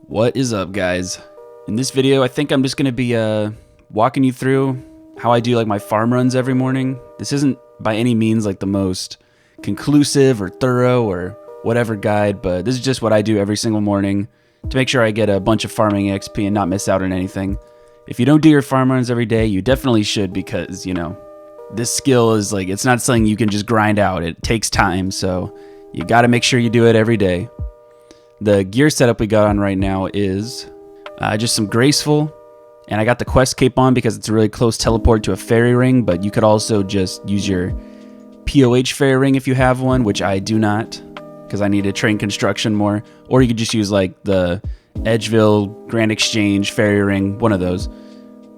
What is up, guys? In this video, I think I'm just going to be walking you through how I do like my farm runs every morning. This isn't by any means like the most conclusive or thorough or whatever guide, but this is just what I do every single morning to make sure I get a bunch of farming XP and not miss out on anything. If you don't do your farm runs every day, you definitely should, because, you know, this skill is like, it's not something you can just grind out. It takes time, so you got to make sure you do it every day. The gear setup we got on right now is just some graceful, and I got the quest cape on because it's a really close teleport to a fairy ring, but you could also just use your POH fairy ring if you have one, which I do not, because I need to train construction more. Or you could just use like the Edgeville Grand Exchange fairy ring, one of those.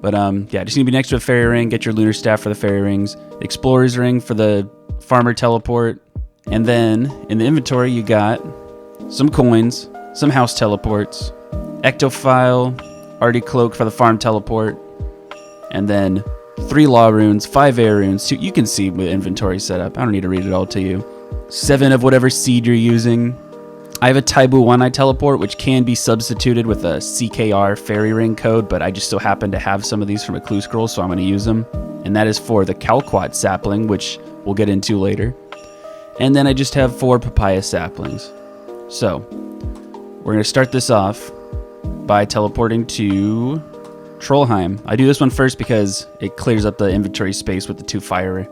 But yeah, just need to be next to a fairy ring, get your lunar staff for the fairy rings, the explorer's ring for the farmer teleport, and then in the inventory you got some coins, some house teleports, ectophile, Artie cloak for the farm teleport, and then 3 law runes, 5 air runes. You can see the inventory setup. I don't need to read it all to you. 7 of whatever seed you're using. I have a Taibu One-Eye teleport, which can be substituted with a CKR fairy ring code, but I just so happen to have some of these from a clue scroll, so I'm going to use them. And that is for the Calquat sapling, which we'll get into later. And then I just have 4 papaya saplings. So, we're going to start this off by teleporting to Trollheim. I do this one first because it clears up the inventory space with the 2 fire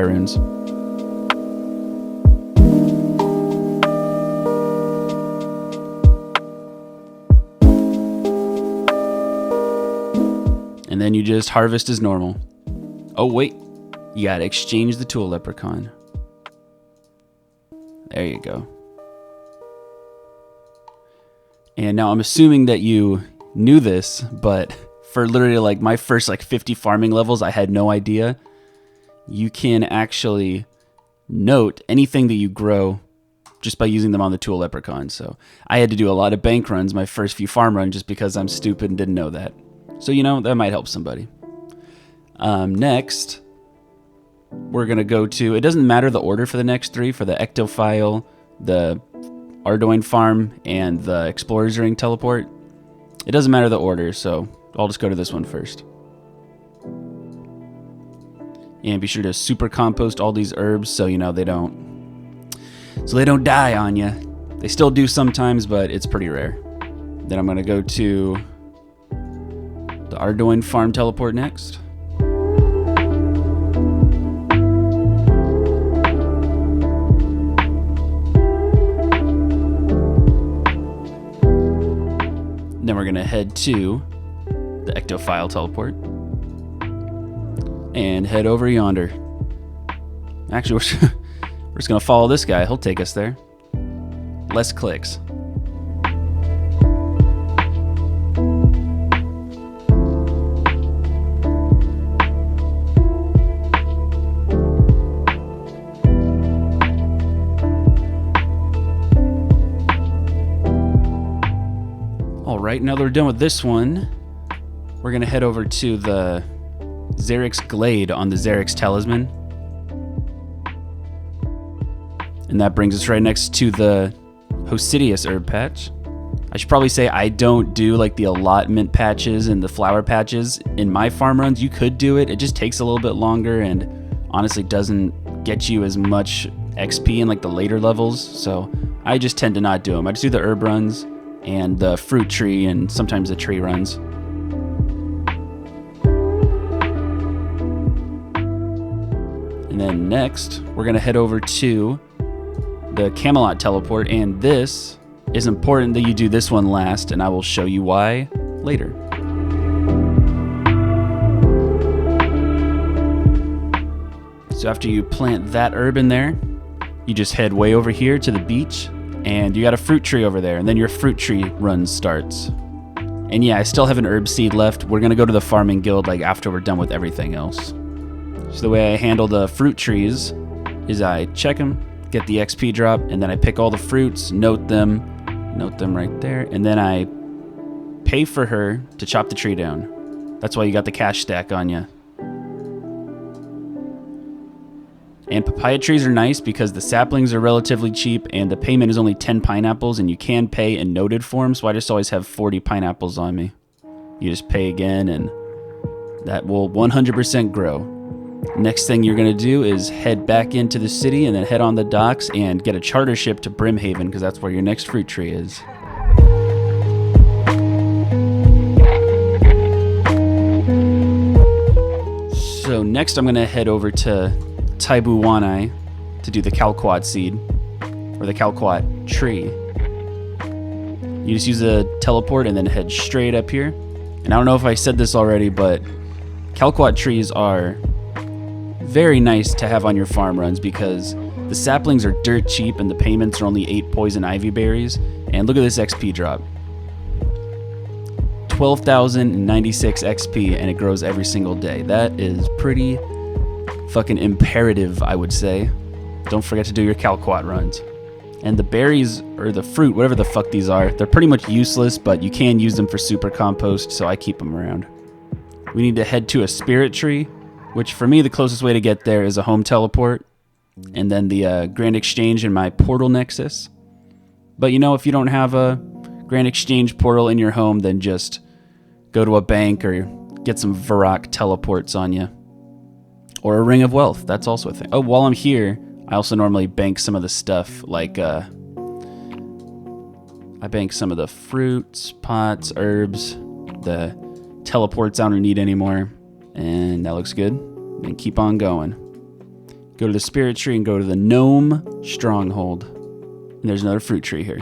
runes. And then you just harvest as normal. Oh wait, you gotta exchange the tool leprechaun. There you go. And now I'm assuming that you knew this, but for literally like my first like 50 farming levels, I had no idea. You can actually note anything that you grow just by using them on the tool leprechaun. So I had to do a lot of bank runs my first few farm runs just because I'm stupid and didn't know that. So, you know, that might help somebody. Next, we're going to go to, it doesn't matter the order for the next 3, for the ectophile, the Ardoine farm, and the explorer's ring teleport. It doesn't matter the order, so I'll just go to this one first. And be sure to super compost all these herbs so you know they don't die on you. They still do sometimes, but it's pretty rare. Then I'm going to go to the Ardoine farm teleport next. Then we're going to head to the ectophile teleport and head over yonder. Actually, we're just going to follow this guy. He'll take us there. Less clicks. Alright, now that we're done with this one, we're going to head over to the xRakine Glade on the xRakine Talisman. And that brings us right next to the Hosidius herb patch. I should probably say I don't do like the allotment patches and the flower patches in my farm runs. You could do it. It just takes a little bit longer and honestly doesn't get you as much XP in like the later levels. So I just tend to not do them. I just do the herb runs and the fruit tree and sometimes the tree runs. And then next, we're going to head over to the Camelot Teleport, and this is important that you do this one last, and I will show you why later. So after you plant that herb in there, you just head way over here to the beach, and you got a fruit tree over there, and then your fruit tree run starts. And yeah, I still have an herb seed left. We're going to go to the farming guild like after we're done with everything else. So the way I handle the fruit trees is I check them, get the XP drop, and then I pick all the fruits, note them right there, and then I pay for her to chop the tree down. That's why you got the cash stack on you. And papaya trees are nice because the saplings are relatively cheap and the payment is only 10 pineapples and you can pay in noted form, so I just always have 40 pineapples on me. You just pay again and that will 100% grow. Next thing you're going to do is head back into the city and then head on the docks and get a charter ship to Brimhaven because that's where your next fruit tree is. So next I'm going to head over to Taibuwanai to do the Calquat seed, or the Calquat tree. You just use a teleport and then head straight up here. And I don't know if I said this already, but Calquat trees are very nice to have on your farm runs because the saplings are dirt cheap and the payments are only 8 poison ivy berries. And look at this XP drop. 12,096 XP and it grows every single day. That is pretty fucking imperative, I would say. Don't forget to do your Calquat runs. And the berries, or the fruit, whatever the fuck these are, they're pretty much useless, but you can use them for super compost, so I keep them around. We need to head to a spirit tree, which for me, the closest way to get there is a home teleport, and then the Grand Exchange in my portal nexus. But you know, if you don't have a Grand Exchange portal in your home, then just go to a bank or get some xRakine teleports on you. Or a ring of wealth, that's also a thing. Oh, while I'm here, I also normally bank some of the stuff, like, I bank some of the fruits, pots, herbs, the teleports I don't need anymore, and that looks good. And keep on going. Go to the spirit tree and go to the gnome stronghold. And there's another fruit tree here.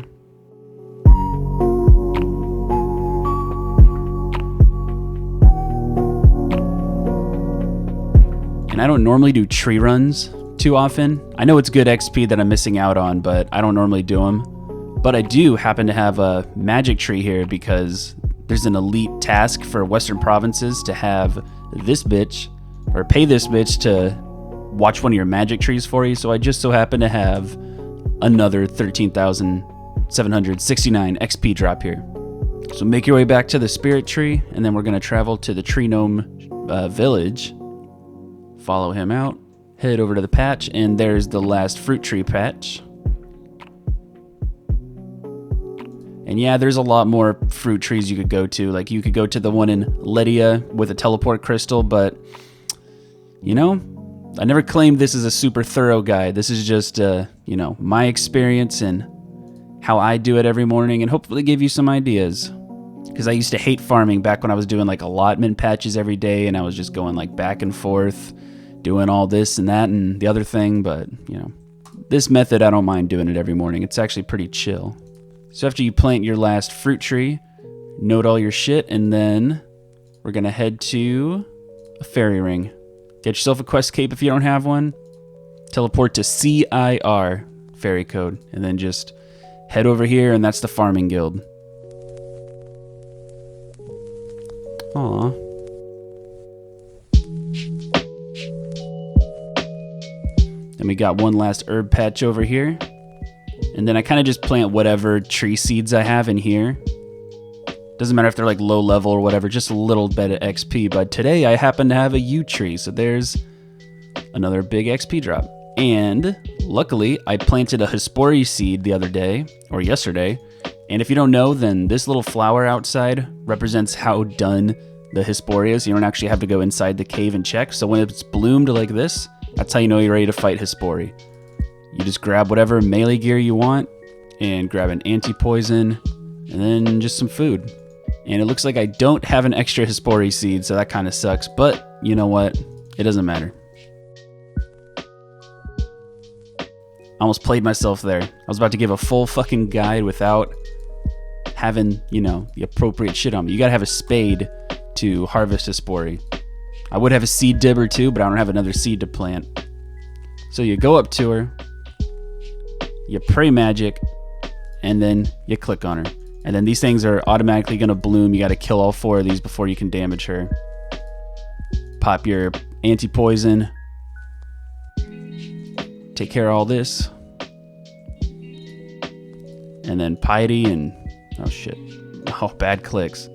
And I don't normally do tree runs too often. I know it's good XP that I'm missing out on, but I don't normally do them. But I do happen to have a magic tree here because there's an elite task for Western provinces to have this bitch, or pay this bitch to watch one of your magic trees for you. So I just so happen to have another 13,769 XP drop here. So make your way back to the spirit tree, and then we're going to travel to the tree gnome village. Follow him out, head over to the patch, and there's the last fruit tree patch. And yeah, there's a lot more fruit trees you could go to. Like, you could go to the one in Ledia with a teleport crystal, but, you know, I never claimed this is a super thorough guide. This is just, you know, my experience and how I do it every morning, and hopefully give you some ideas. Because I used to hate farming back when I was doing, like, allotment patches every day, and I was just going, like, back and forth, doing all this and that and the other thing, but, you know, this method, I don't mind doing it every morning. It's actually pretty chill. So after you plant your last fruit tree, note all your shit, and then we're going to head to a fairy ring. Get yourself a quest cape if you don't have one. Teleport to CIR, fairy code, and then just head over here, and that's the farming guild. Aww. Then we got one last herb patch over here. And then I kind of just plant whatever tree seeds I have in here. Doesn't matter if they're like low level or whatever, just a little bit of XP. But today I happen to have a yew tree, so there's another big XP drop. And luckily I planted a Hespori seed the other day, or yesterday. And if you don't know, then this little flower outside represents how done the Hespori is. You don't actually have to go inside the cave and check. So when it's bloomed like this, that's how you know you're ready to fight Hespori. You just grab whatever melee gear you want and grab an anti-poison and then just some food. And it looks like I don't have an extra Hespori seed, so that kind of sucks. But you know what? It doesn't matter. I almost played myself there. I was about to give a full fucking guide without having, you know, the appropriate shit on me. You gotta have a spade to harvest Hespori. I would have a seed dibber too, but I don't have another seed to plant. So you go up to her, you pray magic, and then you click on her. And then these things are automatically going to bloom. You got to kill all 4 of these before you can damage her. Pop your anti-poison. Take care of all this. And then piety and... oh shit. Oh, bad clicks.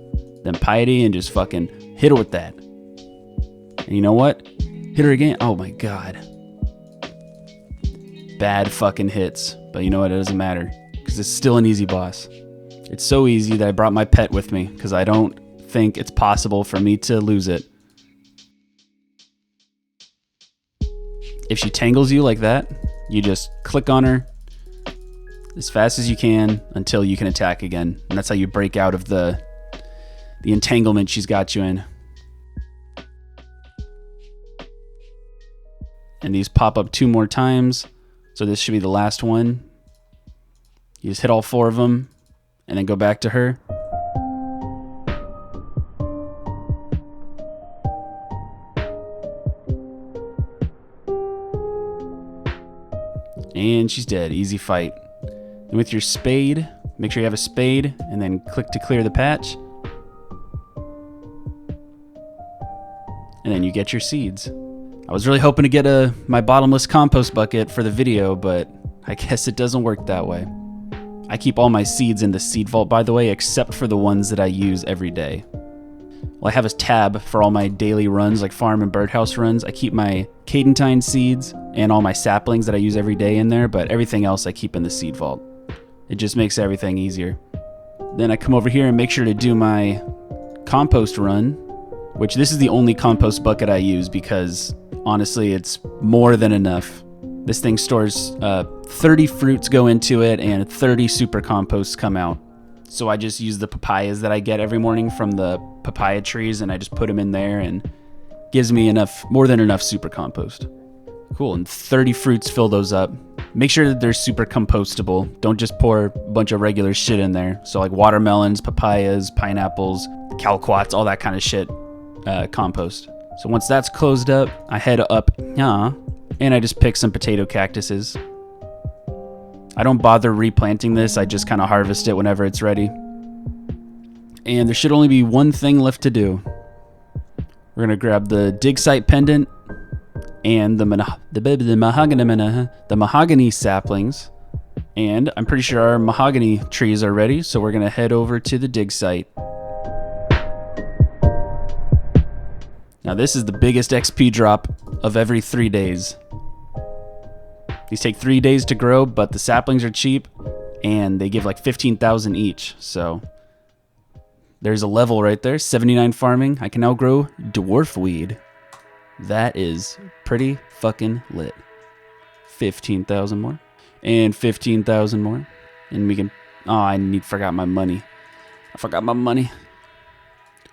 Then piety and just fucking hit her with that. And you know what? Hit her again. Oh my god. bad fucking hits. But you know what? It doesn't matter because it's still an easy boss. It's so easy that I brought my pet with me because I don't think it's possible for me to lose it. If she tangles you like that, you just click on her as fast as you can until you can attack again. And that's how you break out of the entanglement she's got you in. And these pop up 2 more times. So this should be the last one. You just hit all 4 of them and then go back to her. And she's dead. Easy fight. And with your spade, make sure you have a spade and then click to clear the patch. And then you get your seeds. I was really hoping to get my bottomless compost bucket for the video, but I guess it doesn't work that way. I keep all my seeds in the seed vault, by the way, except for the ones that I use every day. Well, I have a tab for all my daily runs, like farm and birdhouse runs. I keep my cadentine seeds and all my saplings that I use every day in there, but everything else I keep in the seed vault. It just makes everything easier. Then I come over here and make sure to do my compost run, which this is the only compost bucket I use because honestly, it's more than enough. This thing stores 30 fruits go into it and 30 super composts come out. So I just use the papayas that I get every morning from the papaya trees and I just put them in there and gives me enough, more than enough super compost. Cool, and 30 fruits fill those up. Make sure that they're super compostable. Don't just pour a bunch of regular shit in there. So like watermelons, papayas, pineapples, calquats, all that kind of shit, compost. So once that's closed up, I head up here and I just pick some potato cactuses. I don't bother replanting this, I just kind of harvest it whenever it's ready. And there should only be one thing left to do. We're gonna grab the dig site pendant and the mahogany saplings. And I'm pretty sure our mahogany trees are ready, so we're gonna head over to the dig site. Now this is the biggest XP drop of every 3 days. These take 3 days to grow, but the saplings are cheap and they give like 15,000 each. So there's a level right there, 79 farming. I can now grow dwarf weed. That is pretty fucking lit. 15,000 more and 15,000 more. And we can, forgot my money. I forgot my money.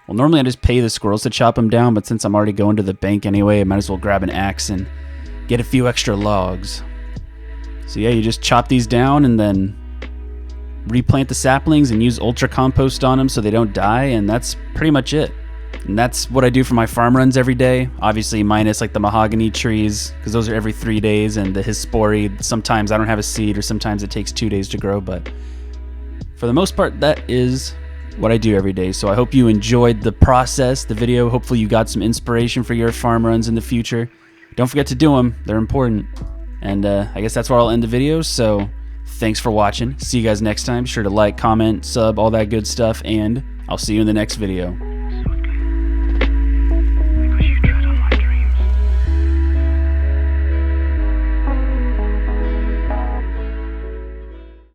Well, normally I just pay the squirrels to chop them down, but since I'm already going to the bank anyway, I might as well grab an axe and get a few extra logs. So yeah, you just chop these down and then replant the saplings and use ultra compost on them so they don't die, and that's pretty much it. And that's what I do for my farm runs every day, obviously minus like the mahogany trees, because those are every 3 days, and the hispori, sometimes I don't have a seed or sometimes it takes 2 days to grow, but for the most part, that is what I do every day. So I hope you enjoyed the process, the video. Hopefully you got some inspiration for your farm runs in the future. Don't forget to do them, they're important. And I guess that's where I'll end the video, so thanks for watching. See you guys next time. Be sure to like, comment, sub, all that good stuff, and I'll see you in the next video.